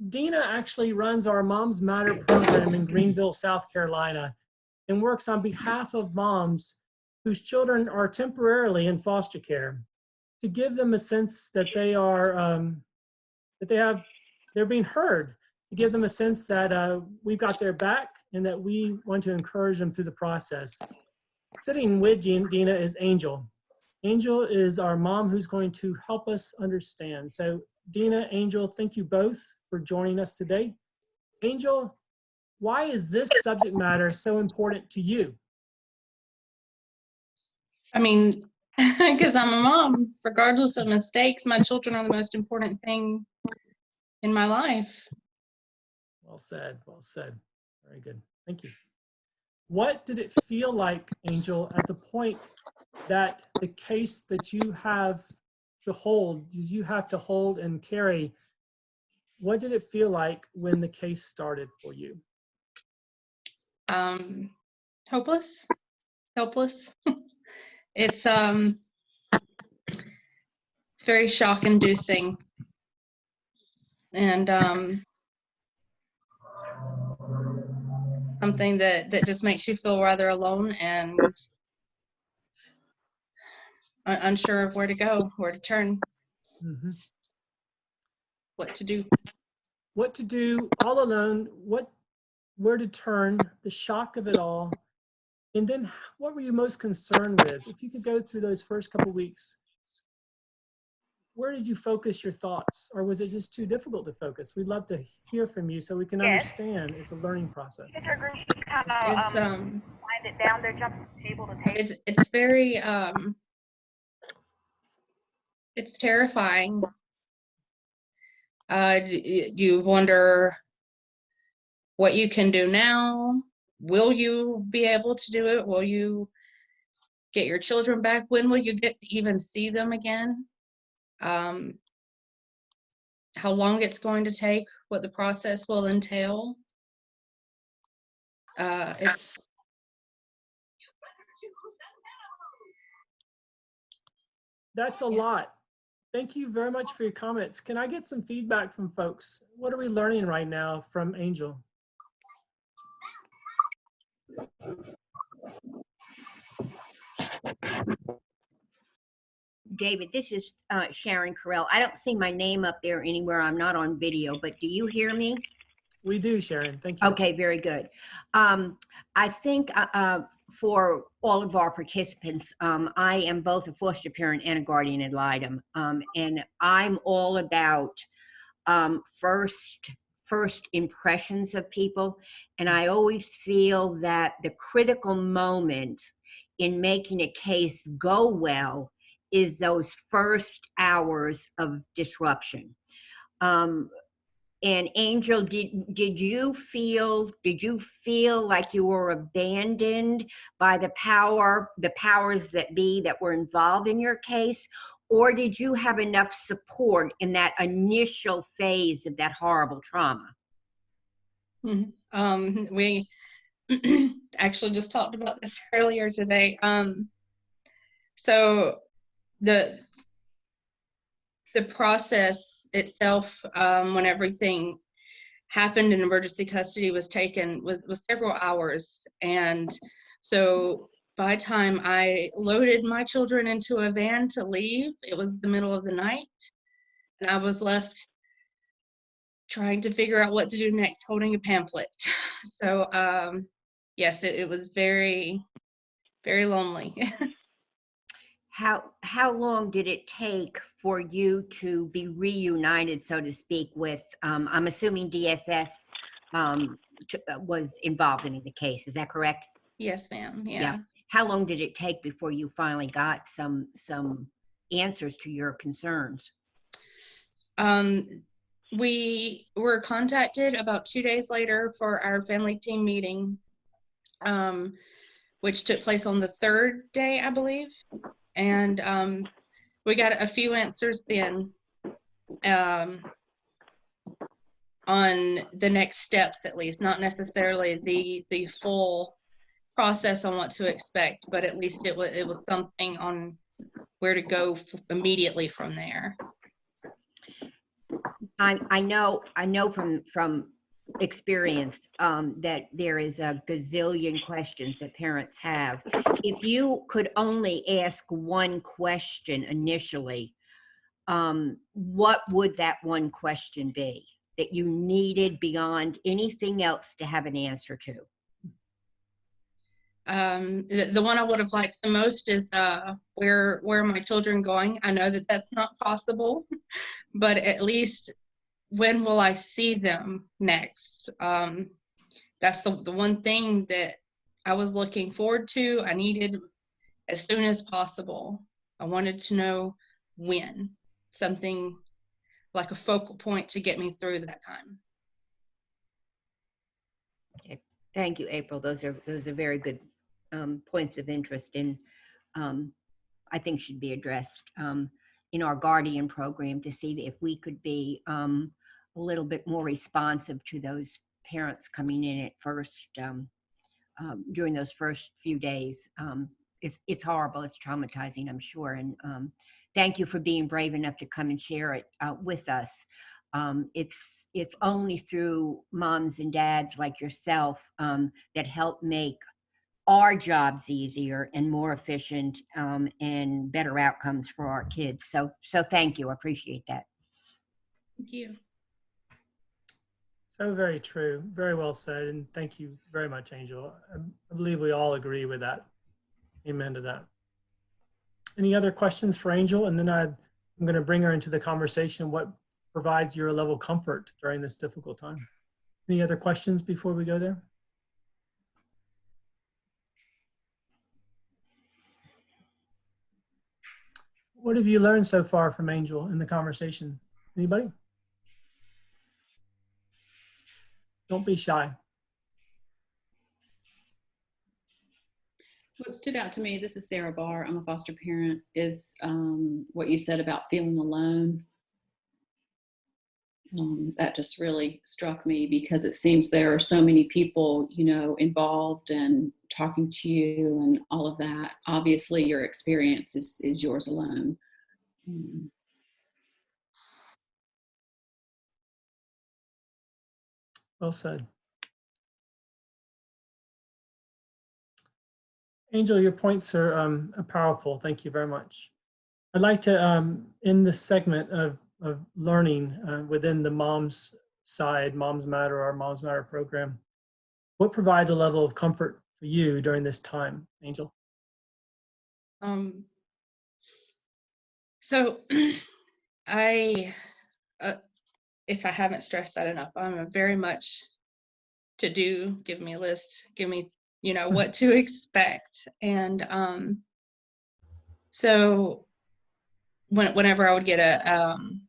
Dina actually runs our Moms Matter program in Greenville, South Carolina, and works on behalf of moms whose children are temporarily in foster care to give them a sense that they are, they're being heard, to give them a sense that we've got their back and that we want to encourage them through the process. Sitting with Dina is Angel. Angel is our mom who's going to help us understand. So Dina, Angel, thank you both for joining us today. Angel, why is this subject matter so important to you? I mean, because I'm a mom. Regardless of mistakes, my children are the most important thing in my life. Well said, well said. Very good, thank you. What did it feel like, Angel, at the point that the case that you have to hold and carry, what did it feel like when the case started for you? Hopeless, helpless. It's very shock-inducing, and something that just makes you feel rather alone and unsure of where to go, where to turn, what to do. What to do, all alone, where to turn, the shock of it all, and then what were you most concerned with? If you could go through those first couple weeks, where did you focus your thoughts, or was it just too difficult to focus? We'd love to hear from you so we can understand it's a learning process. It's very it's terrifying. You wonder what you can do now. Will you be able to do it? Will you get your children back? When will you get to even see them again? How long it's going to take, what the process will entail. That's a lot. Thank you very much for your comments. Can I get some feedback from folks? What are we learning right now from Angel? David, this is Sharon Carell. I don't see my name up there anywhere. I'm not on video, but do you hear me? We do, Sharon. Thank you. Okay, very good. I think for all of our participants, I am both a foster parent and a guardian ad litem, and I'm all about first impressions of people, and I always feel that the critical moment in making a case go well is those first hours of disruption. And Angel, did you feel like you were abandoned by the powers that be that were involved in your case, or did you have enough support in that initial phase of that horrible trauma? We actually just talked about this earlier today. So the process itself, when everything happened and emergency custody was taken, was several hours. And so by the time I loaded my children into a van to leave, it was the middle of the night, and I was left trying to figure out what to do next, holding a pamphlet. So yes, it was very, very lonely. How long did it take for you to be reunited, so to speak, with, I'm assuming DSS was involved in the case, is that correct? Yes, ma'am, yeah. How long did it take before you finally got some answers to your concerns? We were contacted about 2 days later for our family team meeting, which took place on the third day, I believe. And we got a few answers then on the next steps, at least, not necessarily the full process on what to expect, but at least it was something on where to go immediately from there. I know from experience that there is a gazillion questions that parents have. If you could only ask one question initially, what would that one question be that you needed beyond anything else to have an answer to? The one I would have liked the most is where are my children going? I know that that's not possible, but at least when will I see them next? That's the one thing that I was looking forward to. I needed as soon as possible. I wanted to know when, something like a focal point to get me through that time. Okay. Thank you, April. Those are very good points of interest, and I think should be addressed in our Guardian program to see if we could be a little bit more responsive to those parents coming in at first during those first few days. It's horrible. It's traumatizing, I'm sure. And thank you for being brave enough to come and share it with us. It's only through moms and dads like yourself that help make our jobs easier and more efficient and better outcomes for our kids. So thank you. I appreciate that. Thank you. So very true. Very well said. And thank you very much, Angel. I believe we all agree with that. Amen to that. Any other questions for Angel? And then I'm going to bring her into the conversation. What provides your level of comfort during this difficult time? Any other questions before we go there? What have you learned so far from Angel in the conversation? Anybody? Don't be shy. What stood out to me, this is Sarah Barr, I'm a foster parent, is what you said about feeling alone. That just really struck me because it seems there are so many people, you know, involved and talking to you and all of that. Obviously, your experience is yours alone. Well said. Angel, your points are powerful. Thank you very much. I'd like to end this segment of learning within the Moms side, Moms Matter, our Moms Matter program. What provides a level of comfort for you during this time, Angel? So if I haven't stressed that enough, I'm a very much to do, give me a list, give me, you know, what to expect. And so whenever I would get an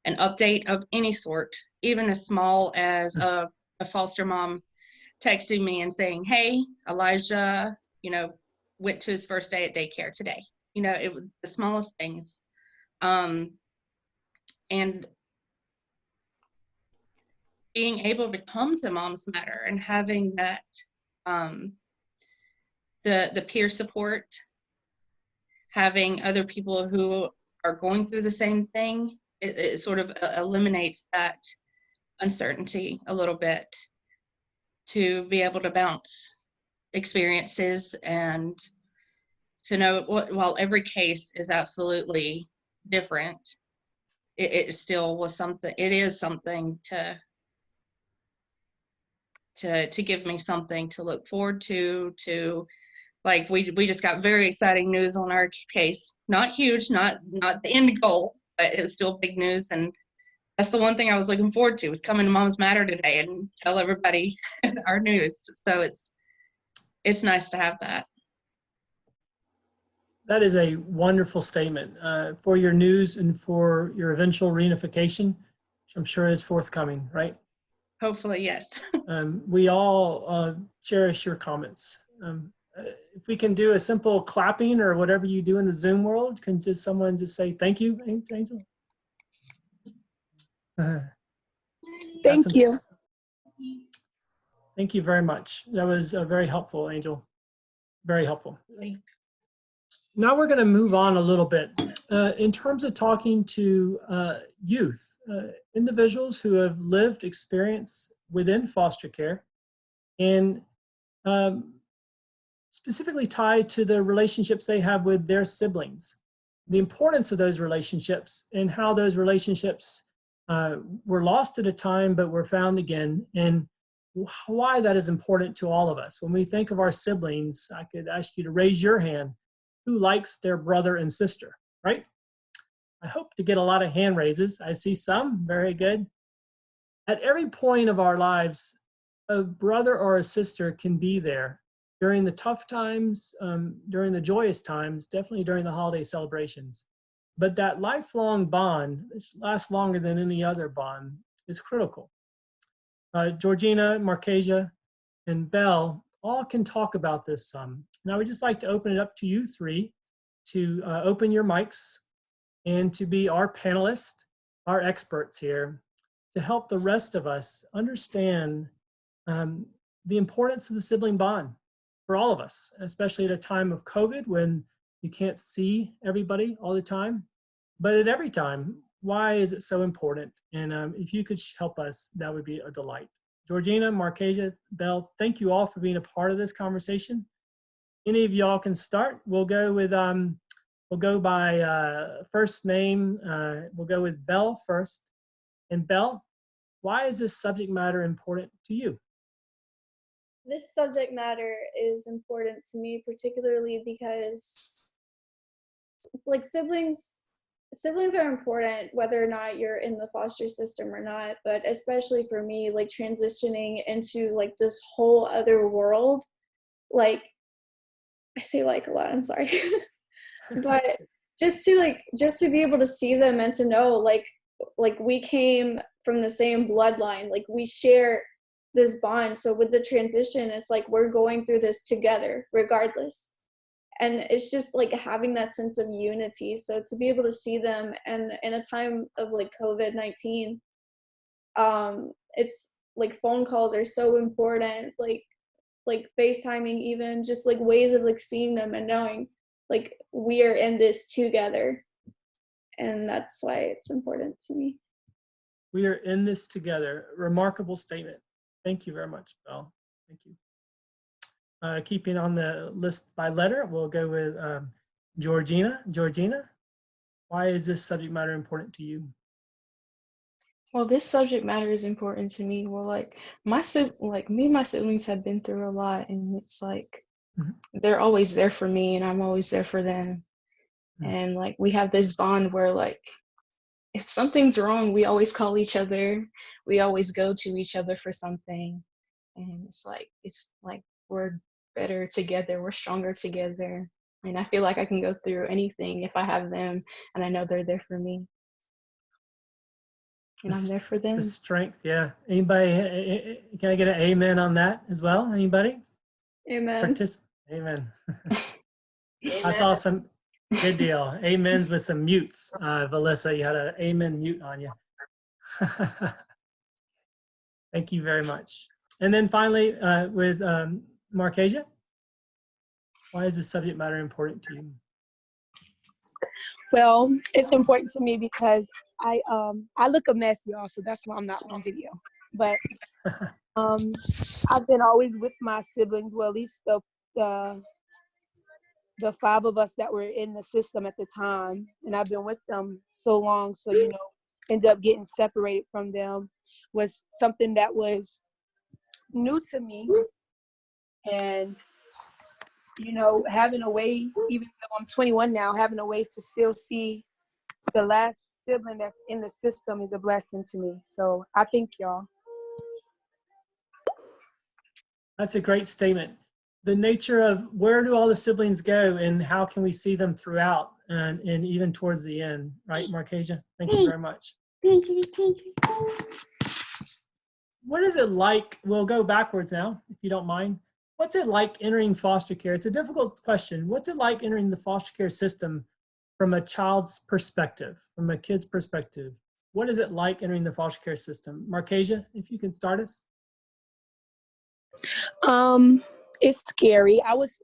update of any sort, even as small as a foster mom texting me and saying, hey, Elijah, you know, went to his first day at daycare today. You know, it was the smallest things. And being able to come to Moms Matter and having that, the peer support, having other people who are going through the same thing, it sort of eliminates that uncertainty a little bit, to be able to bounce experiences and to know while every case is absolutely different, it still was something, it is something to give me something to look forward to like we just got very exciting news on our case. Not huge, not the end goal, but it was still big news. And that's the one thing I was looking forward to, was coming to Moms Matter today and tell everybody our news. So it's nice to have that. That is a wonderful statement for your news and for your eventual reunification, which I'm sure is forthcoming, right? Hopefully, yes. We all cherish your comments. If we can do a simple clapping or whatever you do in the Zoom world, can just someone just say thank you, Angel? Thank you. Thank you very much. That was very helpful, Angel. Very helpful. Now we're going to move on a little bit. In terms of talking to youth, individuals who have lived experience within foster care, and specifically tied to the relationships they have with their siblings, the importance of those relationships and how those relationships were lost at a time but were found again, and why that is important to all of us. When we think of our siblings, I could ask you to raise your hand. Who likes their brother and sister, right? I hope to get a lot of hand raises. I see some, very good. At every point of our lives, a brother or a sister can be there during the tough times, during the joyous times, definitely during the holiday celebrations. But that lifelong bond, this lasts longer than any other bond, is critical. Georgina, Marcasia, and Belle all can talk about this some. And I would just like to open it up to you three to open your mics and to be our panelists, our experts here, to help the rest of us understand the importance of the sibling bond for all of us, especially at a time of COVID when you can't see everybody all the time. But at every time, why is it so important? And if you could help us, that would be a delight. Georgina, Marcasia, Belle, thank you all for being a part of this conversation. Any of y'all can start. We'll go with we'll go by first name. We'll go with Belle first. And Belle, why is this subject matter important to you? This subject matter is important to me, particularly because like siblings are important whether or not you're in the foster system or not, but especially for me, like transitioning into like this whole other world, like I say like a lot, I'm sorry. But just to be able to see them and to know like we came from the same bloodline, like we share this bond. So with the transition, it's like we're going through this together regardless. And it's just like having that sense of unity. So to be able to see them, and in a time of like COVID-19, it's like phone calls are so important, like FaceTiming, even just like ways of like seeing them and knowing like we are in this together. And that's why it's important to me. We are in this together. Remarkable statement. Thank you very much, Belle. Thank you. Keeping on the list by letter, we'll go with Georgina. Georgina, why is this subject matter important to you? Well, this subject matter is important to me. Well, like me and my siblings have been through a lot, and it's like they're always there for me, and I'm always there for them. And like we have this bond where like if something's wrong, we always call each other. We always go to each other for something, and it's like we're better together. We're stronger together. And I feel like I can go through anything if I have them, and I know they're there for me. And I'm there for them. The strength, yeah. Anybody, can I get an amen on that as well? Anybody? Amen. Amen. I saw some, good deal. Amens with some mutes. Valissa, you had an amen mute on you. Thank you very much. And then finally, with Marcasia, why is this subject matter important to you? Well, it's important to me because I look a mess, y'all, so that's why I'm not on video. But I've been always with my siblings, well, at least the five of us that were in the system at the time, and I've been with them so long, so end up getting separated from them was something that was new to me. And having a way, even though I'm 21 now, having a way to still see the last sibling that's in the system is a blessing to me. So I thank y'all. That's a great statement. The nature of where do all the siblings go and how can we see them throughout and even towards the end, right, Marcasia? Thank you very much. Thank you. What is it like? We'll go backwards now, if you don't mind. What's it like entering foster care? It's a difficult question. What's it like entering the foster care system from a child's perspective, from a kid's perspective? What is it like entering the foster care system? Marcasia, if you can start us. It's scary. I was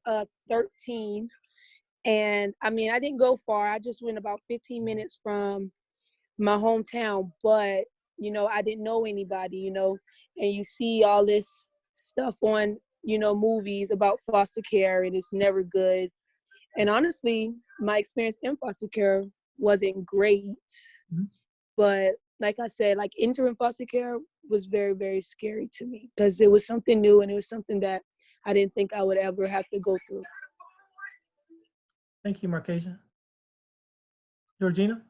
13 And I mean, I didn't go far. I just went about 15 minutes from my hometown, but you know, I didn't know anybody, you know, and you see all this stuff on, you know, movies about foster care, and it's never good. And honestly, my experience in foster care wasn't great. Mhm. But like I said, like interim foster care was very, very scary to me because it was something new and it was something that I didn't think I would ever have to go through. Thank you, Markesia. Georgina?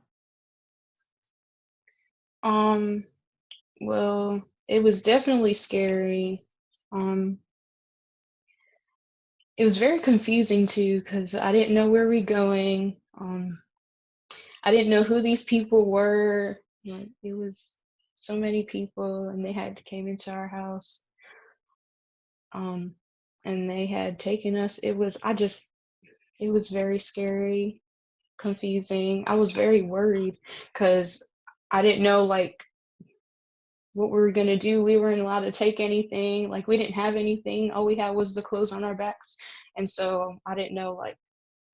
Well, it was definitely scary. Um, it was very confusing too because I didn't know where we were going. I didn't know who these people were. Like, it was so many people, and they had came into our house. And they had taken us. It was very scary, confusing. I was very worried because I didn't know like what we were gonna do. We weren't allowed to take anything. Like we didn't have anything. All we had was the clothes on our backs, and so I didn't know like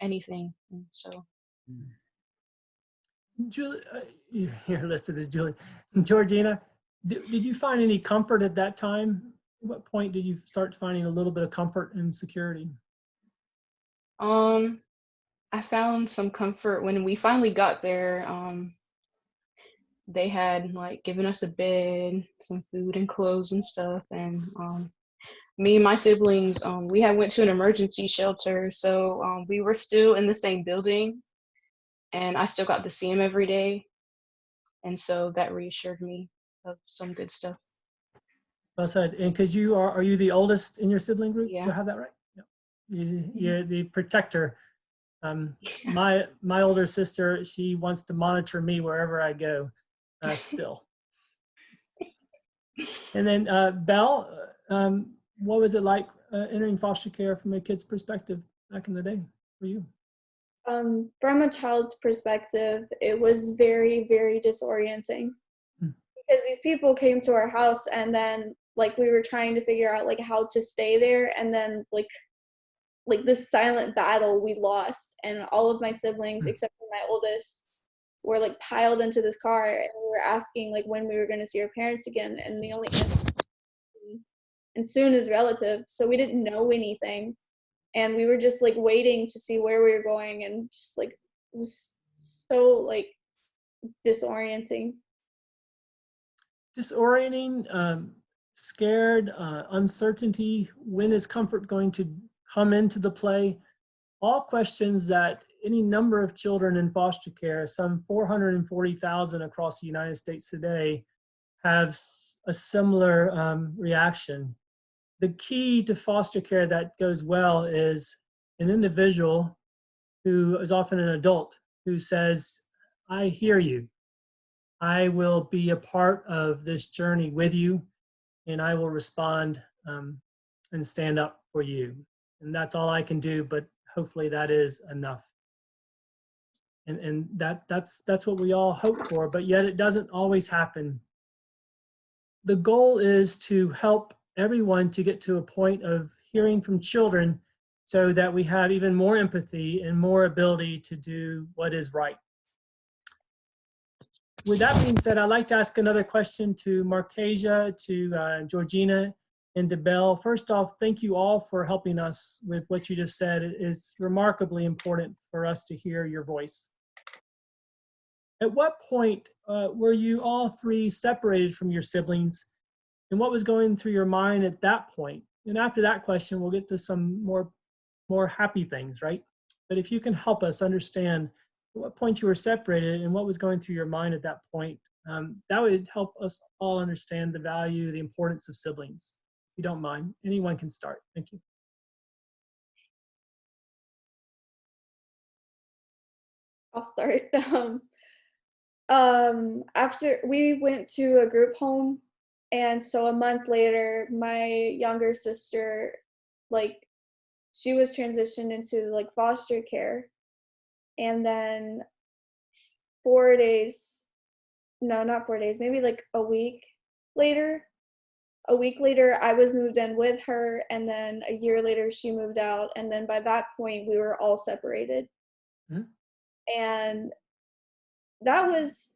anything. And so Julie, you're listed as Julie. Georgina, did you find any comfort at that time? At what point did you start finding a little bit of comfort and security? I found some comfort when we finally got there. They had like given us a bed, some food and clothes and stuff, and me and my siblings, we had went to an emergency shelter, so we were still in the same building, and I still got to see him every day, and so that reassured me of some good stuff. Well said. And because are you the oldest in your sibling group? Yeah. Do I have that right? Yep. You're the protector. My older sister, she wants to monitor me wherever I go. Still. And then Belle, what was it like entering foster care from a kid's perspective back in the day for you? From a child's perspective, it was very, very disorienting because these people came to our house and then like we were trying to figure out like how to stay there, and then like this silent battle we lost, and all of my siblings except for my oldest were like piled into this car, and we were asking like when we were going to see our parents again, and the only answer and soon is relative, so we didn't know anything. And we were just like waiting to see where we were going, and just like it was so like disorienting. Disorienting, scared, uncertainty. When is comfort going to come into the play? All questions that any number of children in foster care, some 440,000 across the United States today, have a similar reaction. The key to foster care that goes well is an individual who is often an adult who says, I hear you. I will be a part of this journey with you, and I will respond and stand up for you. And that's all I can do, but hopefully that is enough. And that's what we all hope for, but yet it doesn't always happen. The goal is to help everyone to get to a point of hearing from children so that we have even more empathy and more ability to do what is right. With that being said, I'd like to ask another question to Markesia, to Georgina, and to Belle. First off, thank you all for helping us with what you just said. It's remarkably important for us to hear your voice. At what point were you all three separated from your siblings, and what was going through your mind at that point? And after that question, we'll get to some more happy things, right? But if you can help us understand at what point you were separated and what was going through your mind at that point, that would help us all understand the value, the importance of siblings. If you don't mind, anyone can start. Thank you. I'll start. After we went to a group home, and so a month later, my younger sister, like, she was transitioned into like foster care, and then 4 days, no, not 4 days, maybe like a week later, a week later, I was moved in with her, and then a year later, she moved out. And then by that point, we were all separated. And that was,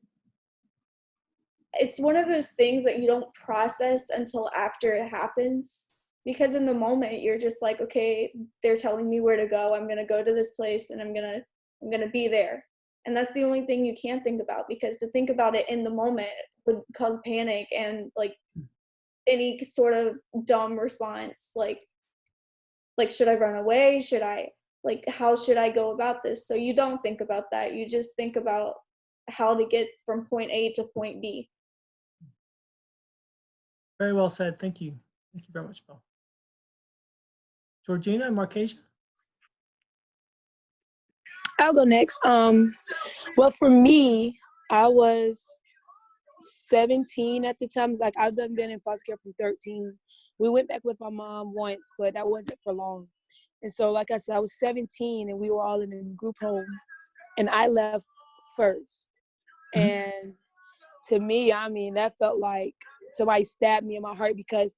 it's one of those things that you don't process until after it happens. Because in the moment, you're just like, okay, they're telling me where to go. I'm going to go to this place, and I'm going to be there. And that's the only thing you can think about, because to think about it in the moment would cause panic and like any sort of dumb response, like should I run away? Should I, like, how should I go about this? So you don't think about that. You just think about how to get from point A to point B. Very well said. Thank you. Thank you very much, Bill. Georgina and Markesia? I'll go next. Well, for me, I was 17 at the time. Like, I've been in foster care from 13. We went back with my mom once, but that wasn't for long. And so, like I said, I was 17 and we were all in a group home, and I left first. And to me, I mean, that felt like somebody stabbed me in my heart, because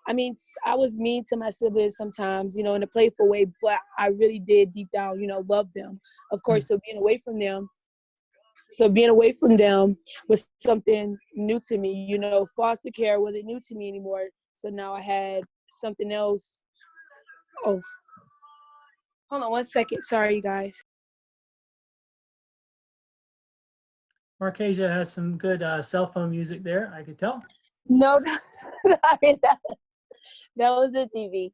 I mean, I was mean to my siblings sometimes, you know, in a playful way, but I really did deep down, you know, love them. Of course, so being away from them was something new to me. You know, foster care wasn't new to me anymore. So now I had something else. Oh, hold on one second. Sorry, you guys. Markesia has some good cell phone music there, I could tell. No, I mean, that was the TV.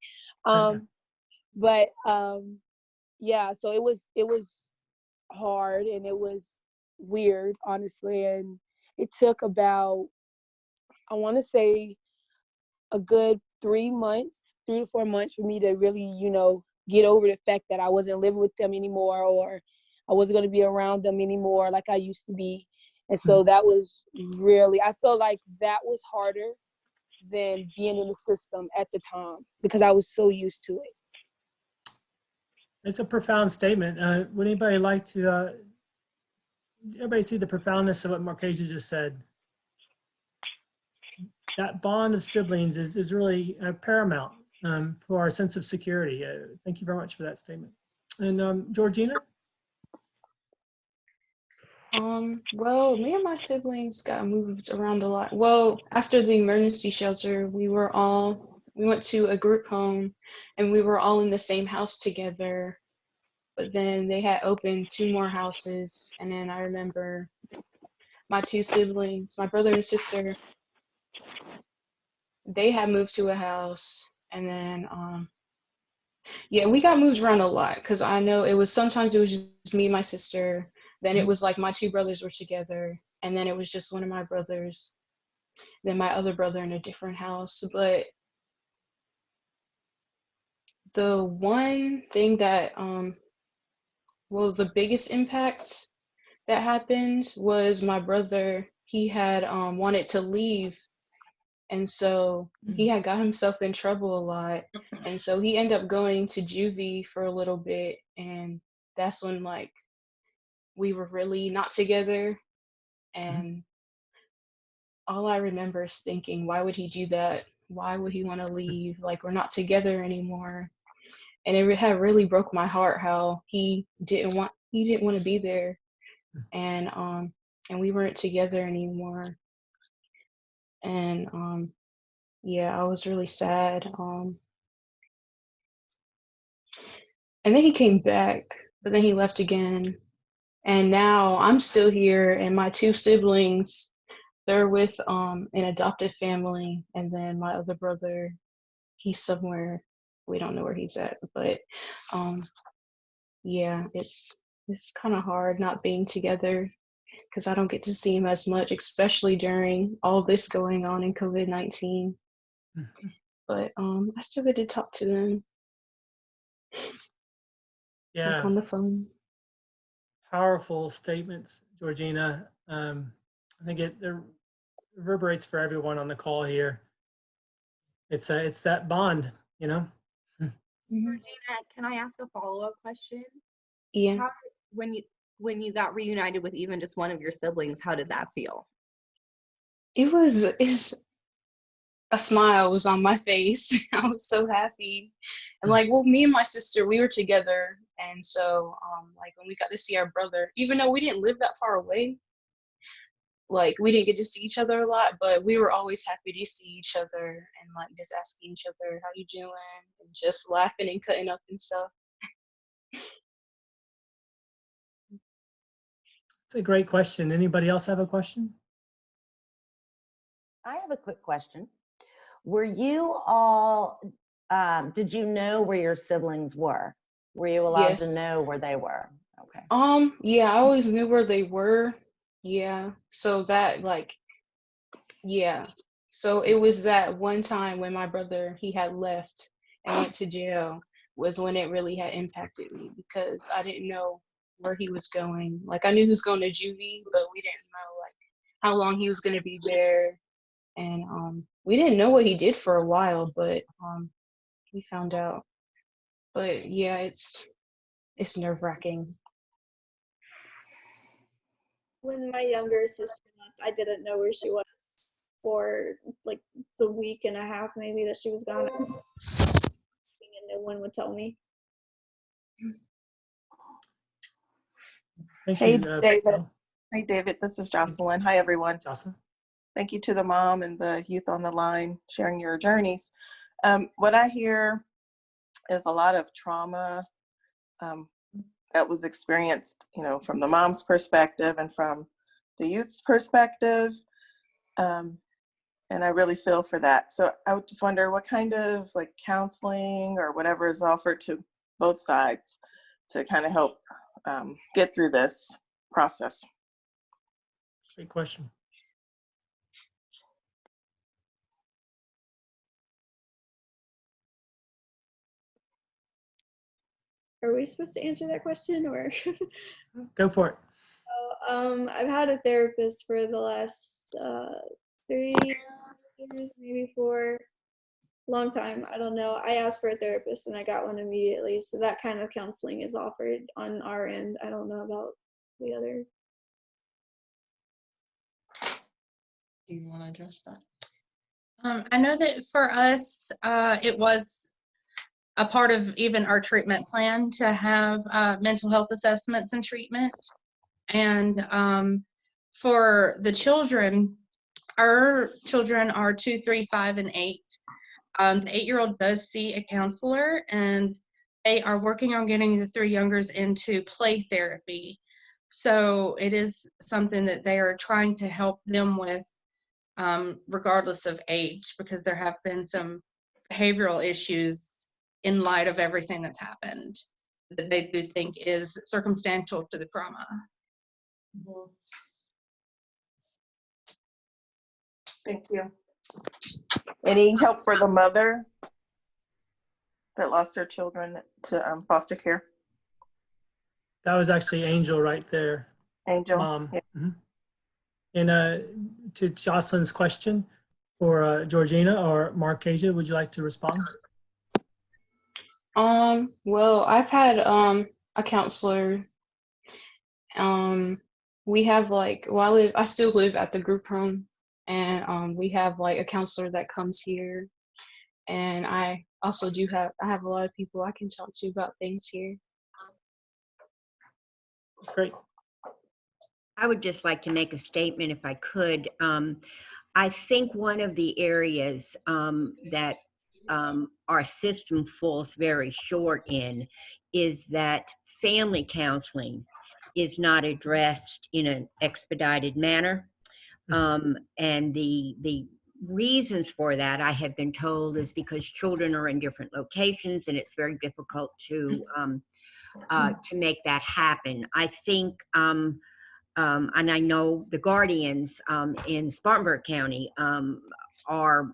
But yeah, so it was hard and it was weird, honestly. And it took about, I want to say, a good 3 to 4 months for me to really, you know, get over the fact that I wasn't living with them anymore, or I wasn't going to be around them anymore like I used to be. And so that was really, I felt like that was harder than being in the system at the time, because I was so used to it. It's a profound statement. Would anybody like to, everybody see the profoundness of what Markesia just said? That bond of siblings is really paramount for our sense of security. Thank you very much for that statement. And Georgina? Well, me and my siblings got moved around a lot. Well, after the emergency shelter, we went to a group home and we were all in the same house together. But then they had opened 2 more houses, and then I remember my 2 siblings, my brother and sister, they had moved to a house, and then yeah, we got moved around a lot, because I know sometimes it was just me and my sister, then it was like my 2 brothers were together, and then it was just one of my brothers, then my other brother in a different house. But the one thing that well, the biggest impact that happened was my brother. He had wanted to leave, and so he had got himself in trouble a lot, and so he ended up going to juvie for a little bit, and that's when, like, we were really not together. And all I remember is thinking, why would he do that? Why would he want to leave? Like, we're not together anymore. And it had really broke my heart how he didn't want to be there, and we weren't together anymore. And yeah, I was really sad. And then he came back, but then he left again. And now I'm still here, and my 2 siblings, they're with an adopted family, and then my other brother, he's somewhere, we don't know where he's at. But yeah, it's kind of hard not being together, because I don't get to see him as much, especially during all this going on in COVID-19. But I still get to talk to them. Yeah. Like on the phone. Powerful statements, Georgina. I think it reverberates for everyone on the call here. It's that bond, you know. Georgina, can I ask a follow-up question? Yeah. When you got reunited with even just one of your siblings, how did that feel? It's a smile was on my face. I was so happy. And like, well, me and my sister, we were together. And so, like when we got to see our brother, even though we didn't live that far away, like we didn't get to see each other a lot, but we were always happy to see each other and like just asking each other, how you doing? And just laughing and cutting up and stuff. It's a great question. Anybody else have a question? I have a quick question. Were you all, did you know where your siblings were? Were you allowed to Yes. know where they were? Okay. Yeah, I always knew where they were. Yeah. So that like, yeah. So it was that one time when my brother, he had left and went to jail was when it really had impacted me because I didn't know where he was going. Like I knew he was going to juvie, but we didn't know like how long he was going to be there. And we didn't know what he did for a while, but we found out. But yeah, it's nerve-wracking. When my younger sister left, I didn't know where she was for like the week and a half maybe that she was gone, and no one would tell me. Thank Hey, you, David. Bill. Hey, David. This is Jocelyn. Hi, everyone. Jocelyn. Thank you to the mom and the youth on the line sharing your journeys. What I hear is a lot of trauma that was experienced, you know, from the mom's perspective and from the youth's perspective. And I really feel for that. So I would just wonder what kind of like counseling or whatever is offered to both sides to kind of help get through this process. Great question. Are we supposed to answer that question or? Go for it. I've had a therapist for the last 3 years, maybe 4. Long time. I don't know. I asked for a therapist and I got one immediately. So that kind of counseling is offered on our end. I don't know about the other. Do you want to address that? I know that for us, it was a part of even our treatment plan to have mental health assessments and treatment. And for the children, our children are 2, 3, 5, and 8. The 8-year-old does see a counselor, and they are working on getting the 3 youngers into play therapy. So it is something that they are trying to help them with, regardless of age, because there have been some behavioral issues in light of everything that's happened that they do think is circumstantial to the trauma. Thank you. Any help for the mother that lost her children to foster care? That was actually Angel right there. Angel. Yeah. Mm-hmm. And to Jocelyn's question for Georgina or Marcasia, would you like to respond? Well, I've had a counselor. We have like, well, I still live at the group home, and we have like a counselor that comes here, and I also I have a lot of people I can talk to about things here. That's great. I would just like to make a statement if I could. I think one of the areas that our system falls very short in is that family counseling is not addressed in an expedited manner. And the reasons for that, I have been told, is because children are in different locations and it's very difficult to make that happen. I think, and I know the guardians in Spartanburg County are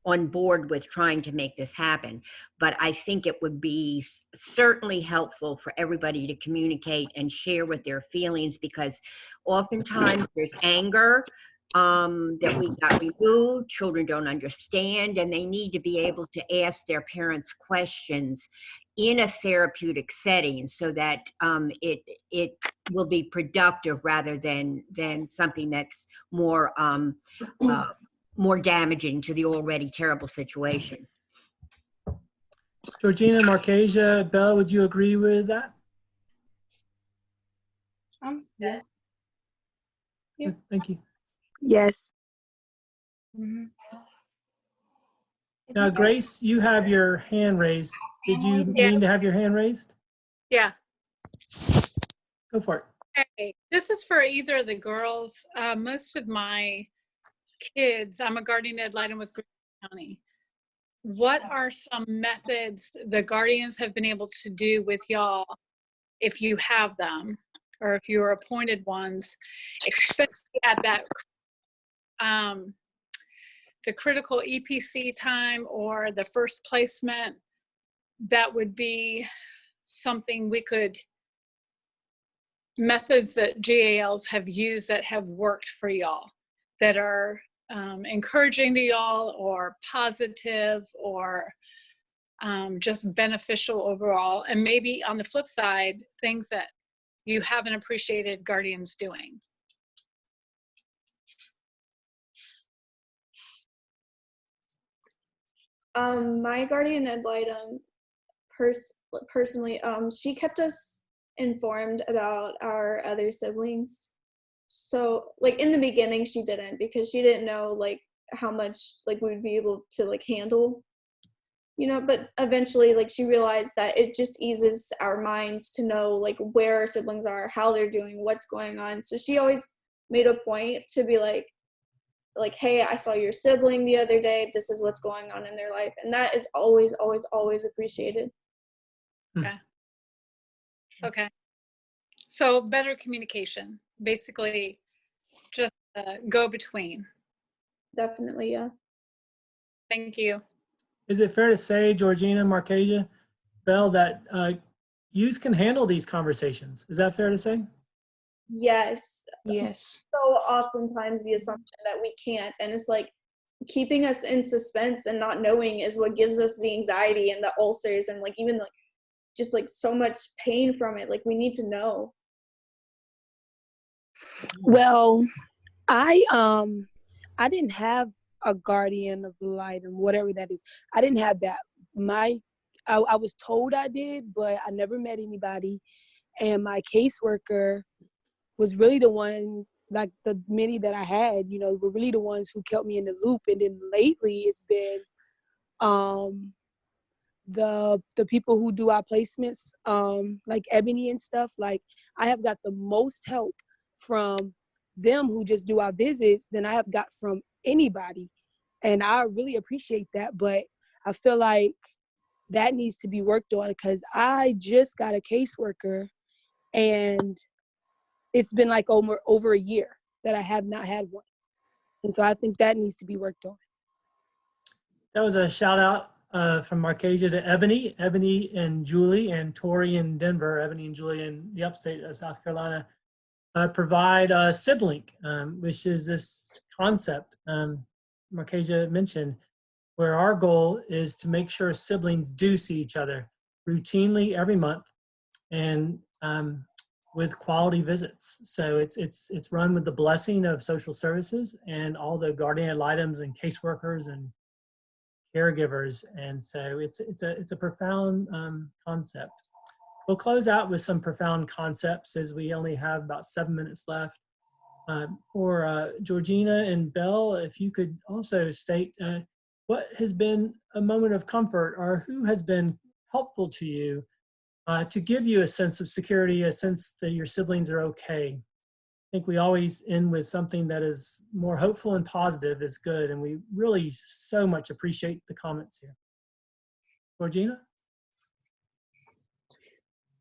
on board with trying to make this happen. But I think it would be certainly helpful for everybody to communicate and share what their feelings, because oftentimes there's anger that we got removed, children don't understand, and they need to be able to ask their parents questions in a therapeutic setting so that it will be productive rather than something that's more more damaging to the already terrible situation. Georgina, Markesia, Belle, would you agree with that? Yeah. Yeah. Thank you. Yes. Mm-hmm. Now, Grace, you have your hand raised. Did you mean to have your hand raised? Yeah. Go for it. Okay. This is for either of the girls. Most of my kids, I'm a guardian ad litem with Green County. What are some methods the guardians have been able to do with y'all, if you have them, or if you're appointed ones, especially at that the critical EPC time or the first placement? That would be something we could, methods that GALs have used that have worked for y'all, that are encouraging to y'all or positive or just beneficial overall. And maybe on the flip side, things that you haven't appreciated guardians doing. My guardian ad litem personally, she kept us informed about our other siblings. So like in the beginning she didn't, because she didn't know like how much like we would be able to like handle, but eventually like she realized that it just eases our minds to know like where our siblings are, how they're doing, what's going on. So she always made a point to be like, hey, I saw your sibling the other day, this is what's going on in their life. And that is always, always, always appreciated. Okay. Okay. So better communication, basically just go between. Definitely, yeah. Thank you. Is it fair to say, Georgina, Markesia, Belle, that youth can handle these conversations? Is that fair to say? Yes. Yes. So oftentimes the assumption that we can't, and it's like keeping us in suspense and not knowing is what gives us the anxiety and the ulcers and like even like just like so much pain from it. Like we need to know. Well, I didn't have a guardian of light and whatever that is. I didn't have that. I was told I did, but I never met anybody. And my caseworker was really the one, like the many that I had, were really the ones who kept me in the loop. And then lately it's been the people who do our placements, like Ebony and stuff. Like I have got the most help from them who just do our visits than I have got from anybody. And I really appreciate that, but I feel like that needs to be worked on, because I just got a caseworker and it's been like over a year that I have not had one. And so I think that needs to be worked on. That was a shout out from Markesia to Ebony and Julie, and Tori in Denver. Ebony and Julie in the upstate of South Carolina provide Sib-Link, which is this concept Markesia mentioned, where our goal is to make sure siblings do see each other routinely every month and with quality visits. So it's run with the blessing of social services and all the guardian ad litems and caseworkers and caregivers. And so it's a profound concept. We'll close out with some profound concepts as we only have about 7 minutes left. Or Georgina and Belle, if you could also state what has been a moment of comfort, or who has been helpful to you to give you a sense of security, a sense that your siblings are okay. I think we always end with something that is more hopeful and positive is good, and we really so much appreciate the comments here. Georgina?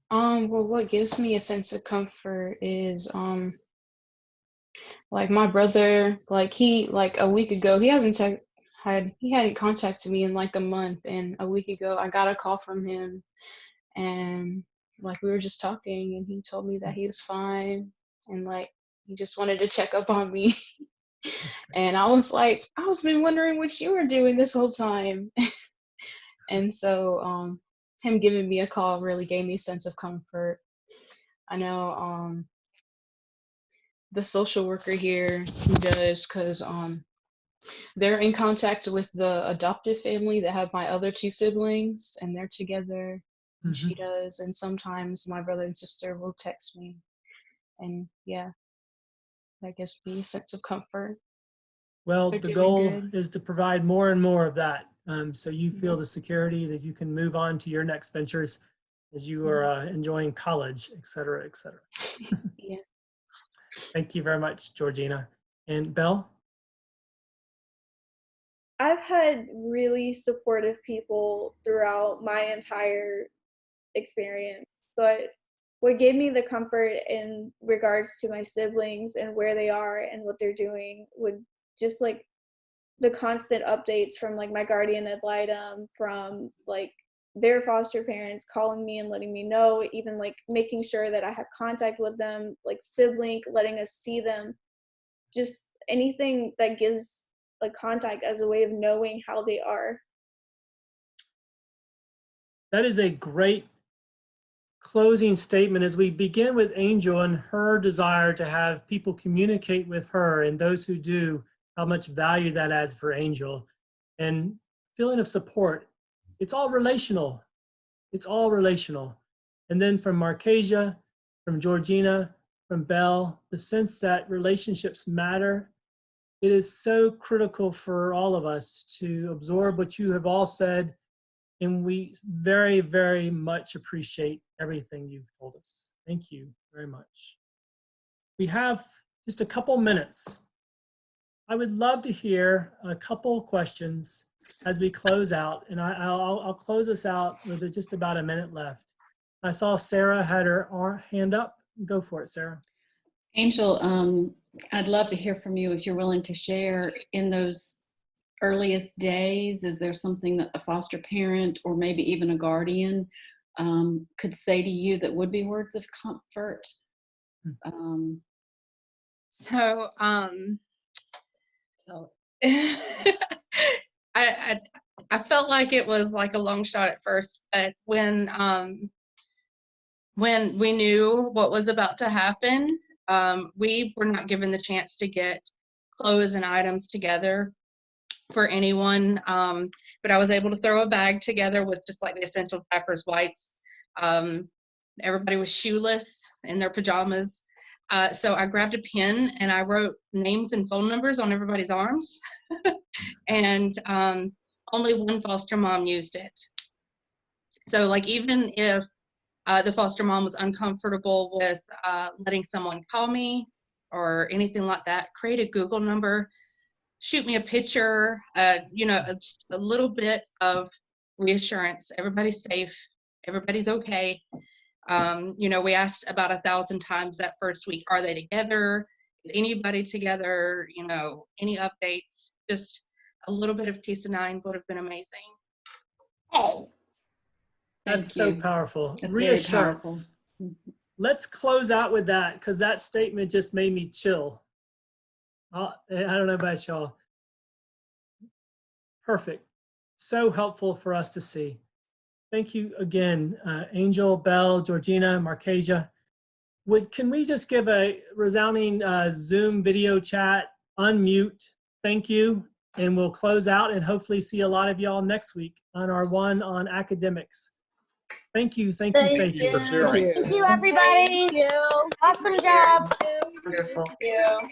Well, what gives me a sense of comfort is like my brother, like a week ago, he hadn't contacted me in like a month, and a week ago I got a call from him, and like we were just talking, and he told me that he was fine, and like he just wanted to check up on me. And I was like, I was been wondering what you were doing this whole time. And so him giving me a call really gave me a sense of comfort. I know the social worker here, he does, because They're in contact with the adoptive family that have my other 2 siblings, and they're together. And she does, and sometimes my brother and sister will text me, and yeah, that gives me a sense of comfort. Well, They're the doing goal good. is to provide more and more of that. So you feel the security that you can move on to your next ventures as you are enjoying college, et cetera, et cetera. Yeah. Thank you very much, Georgina. And Belle? I've had really supportive people throughout my entire experience. But what gave me the comfort in regards to my siblings and where they are and what they're doing would just like the constant updates from like my guardian ad litem, from like their foster parents calling me and letting me know, even like making sure that I have contact with them, like Sib-Link letting us see them, just anything that gives like contact as a way of knowing how they are. That is a great closing statement as we begin with Angel and her desire to have people communicate with her, and those who do, how much value that adds for Angel. And feeling of support, it's all relational. It's all relational. And then from Marcasia, from Georgina, from Belle, the sense that relationships matter. It is so critical for all of us to absorb what you have all said, and we very, very much appreciate everything you've told us. Thank you very much. We have just a couple minutes. I would love to hear a couple questions as we close out, and I'll close us out with just about a minute left. I saw Sarah had her hand up. Go for it, Sarah. Angel, I'd love to hear from you if you're willing to share in those earliest days. Is there something that a foster parent or maybe even a guardian could say to you that would be words of comfort? I felt like it was like a long shot at first, but when we knew what was about to happen, we were not given the chance to get clothes and items together for anyone, but I was able to throw a bag together with just like the essential diapers, wipes. Everybody was shoeless in their pajamas. So I grabbed a pen and I wrote names and phone numbers on everybody's arms. And only one foster mom used it. So like even if the foster mom was uncomfortable with letting someone call me or anything like that, create a Google number, shoot me a picture, just a little bit of reassurance. Everybody's safe. Everybody's okay. We asked about 1,000 times that first week, are they together? Is anybody together? Any updates? Just a little bit of peace of mind would have been amazing. Oh, that's so powerful. That's Reassurance. very powerful. Let's close out with that, because that statement just made me chill. I don't know about y'all. Perfect. So helpful for us to see. Thank you again, Angel, Belle, Georgina, Marcasia. Can we just give a resounding Zoom video chat, unmute, thank you, and we'll close out and hopefully see a lot of y'all next week on our one on academics. Thank you, thank you, thank you. Thank you, everybody. Thank you. Awesome job. Thank you.